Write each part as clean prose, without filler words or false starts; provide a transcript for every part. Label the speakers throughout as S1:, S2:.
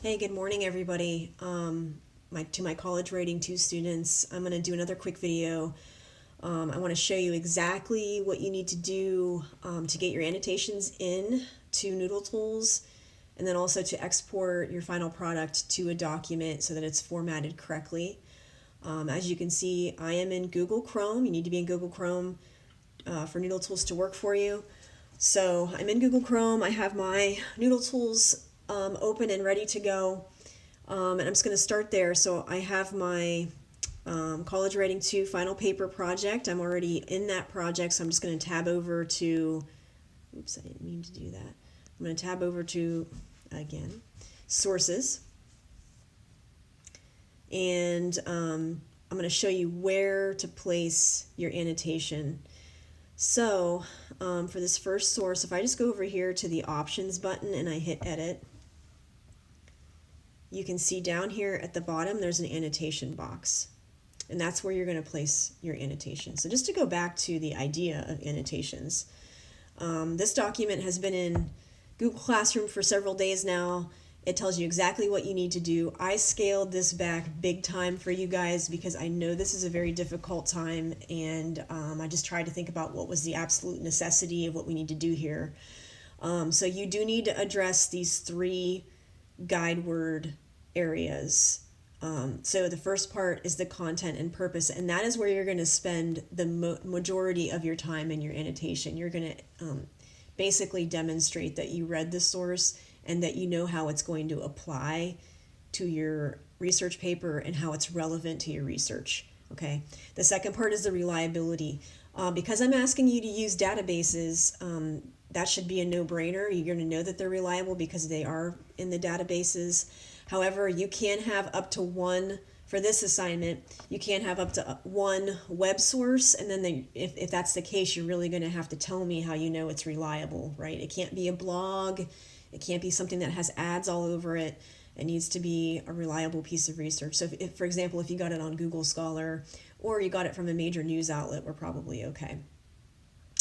S1: Hey, good morning, everybody. To my college writing 2 students, I'm going to do another quick video. I want to show you exactly what you need to do to get your annotations in to Noodle Tools, and then also to export your final product to a document so that it's formatted correctly. As you can see, I am in Google Chrome. You need to be in Google Chrome for Noodle Tools to work for you. So I'm in Google Chrome. I have my Noodle Tools open and ready to go. And I'm just going to start there. So I have my College Writing 2 final paper project. I'm already in that project, so I'm just going to tab over to, oops, I didn't mean to do that. I'm going to tab over to, again, Sources. And I'm going to show you where to place your annotation. So for this first source, if I just go over here to the Options button and I hit Edit, you can see down here at the bottom there's an annotation box, and that's where you're going to place your annotation. So just to go back to the idea of annotations, this document has been in Google Classroom for several days now. It tells you exactly what you need to do. I scaled this back big time for you guys because I know this is a very difficult time, and I just tried to think about what was the absolute necessity of what we need to do here. So you do need to address these 3 guide word areas. So the first part is the content and purpose, and that is where you're going to spend the majority of your time in your annotation. You're going to basically demonstrate that you read the source and that you know how it's going to apply to your research paper and how it's relevant to your research. Okay. The second part is the reliability. Because I'm asking you to use databases, that should be a no-brainer. You're going to know that they're reliable because they are in the databases. However, you can have up to one, for this assignment, you can have up to one web source, and then if that's the case, you're really going to have to tell me how you know it's reliable, right? It can't be a blog. It can't be something that has ads all over it. It needs to be a reliable piece of research. So if, for example, if you got it on Google Scholar or you got it from a major news outlet, we're probably okay.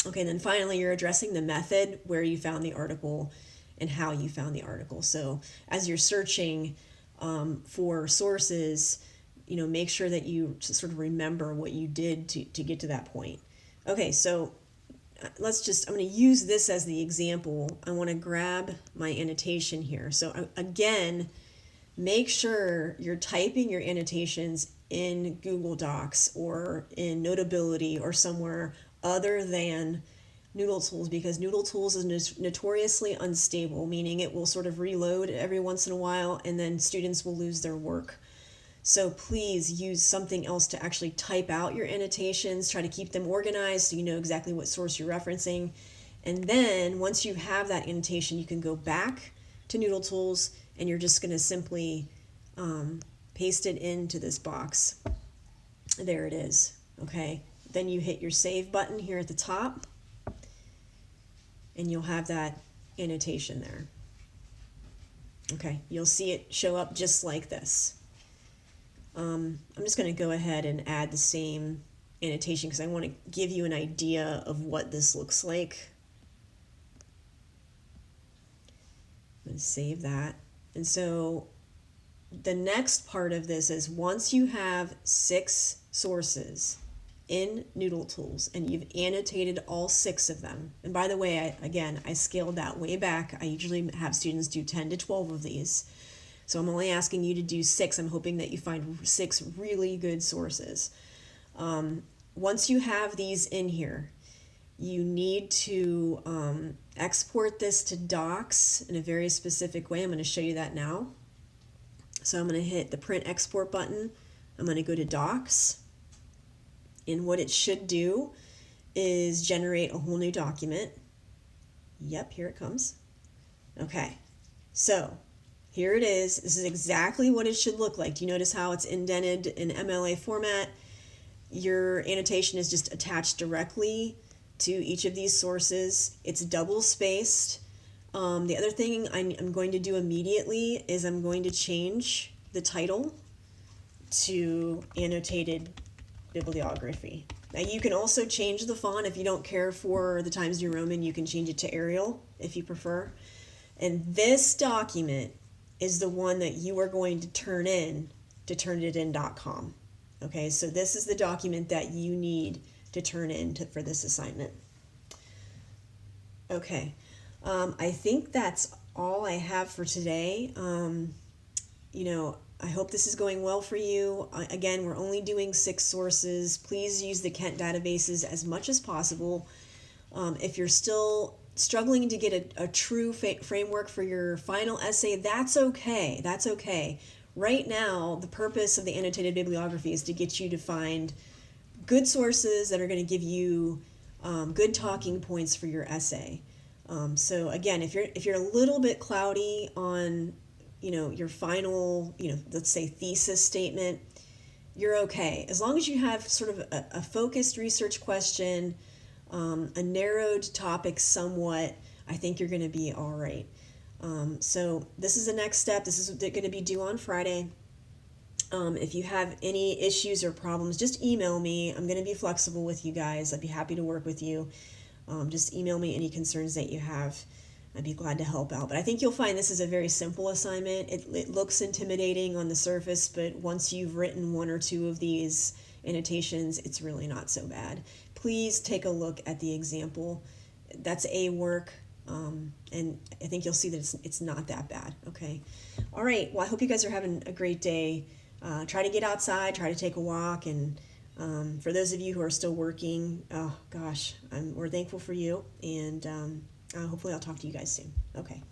S1: Okay, then finally, you're addressing the method where you found the article and how you found the article. So as you're searching for sources, make sure that you sort of remember what you did to get to that point. Okay, so I'm going to use this as the example. I want to grab my annotation here. So again, make sure you're typing your annotations in Google Docs or in Notability or somewhere other than Noodle Tools, because Noodle Tools is notoriously unstable, meaning it will sort of reload every once in a while and then students will lose their work. So please use something else to actually type out your annotations. Try to keep them organized so you know exactly what source you're referencing. And then once you have that annotation, you can go back to Noodle Tools and you're just going to simply paste it into this box. There it is. Okay. Then you hit your save button here at the top and you'll have that annotation there. Okay. You'll see it show up just like this. I'm just going to go ahead and add the same annotation because I want to give you an idea of what this looks like. I'm going to save that. And so the next part of this is once you have 6 sources in Noodle Tools and you've annotated all 6 of them, and by the way, I scaled that way back. I usually have students do 10 to 12 of these. So I'm only asking you to do 6. I'm hoping that you find 6 really good sources. Once you have these in here, you need to export this to docs in a very specific way. I'm going to show you that now. So I'm going to hit the print export button. I'm going to go to docs. And what it should do is generate a whole new document. Yep, here it comes. Okay, so here it is. This is exactly what it should look like. Do you notice how it's indented in MLA format? Your annotation is just attached directly to each of these sources. It's double spaced. The other thing I'm going to do immediately is I'm going to change the title to Annotated Bibliography. Now you can also change the font if you don't care for the Times New Roman. You can change it to Arial if you prefer. And this document is the one that you are going to turn in to turnitin.com. Okay, so this is the document that you need to turn in for this assignment. Okay, I think that's all I have for today. I hope this is going well for you. Again, we're only doing 6 sources. Please use the Kent databases as much as possible. If you're still struggling to get a true framework for your final essay, that's okay. That's okay. Right now, the purpose of the annotated bibliography is to get you to find good sources that are going to give you good talking points for your essay. So again, if you're a little bit cloudy on your final, let's say thesis statement, you're okay. As long as you have sort of a focused research question, a narrowed topic somewhat, I think you're going to be all right. So this is the next step. This is going to be due on Friday. If you have any issues or problems, just email me. I'm going to be flexible with you guys. I'd be happy to work with you. Just email me any concerns that you have. I'd be glad to help out. But I think you'll find this is a very simple assignment. It looks intimidating on the surface, but once you've written 1 or 2 of these annotations, it's really not so bad. Please take a look at the example. That's a work, and I think you'll see that it's not that bad. Okay. All right. Well, I hope you guys are having a great day. Try to get outside, try to take a walk, and for those of you who are still working, oh gosh, we're thankful for you, and hopefully I'll talk to you guys soon. Okay.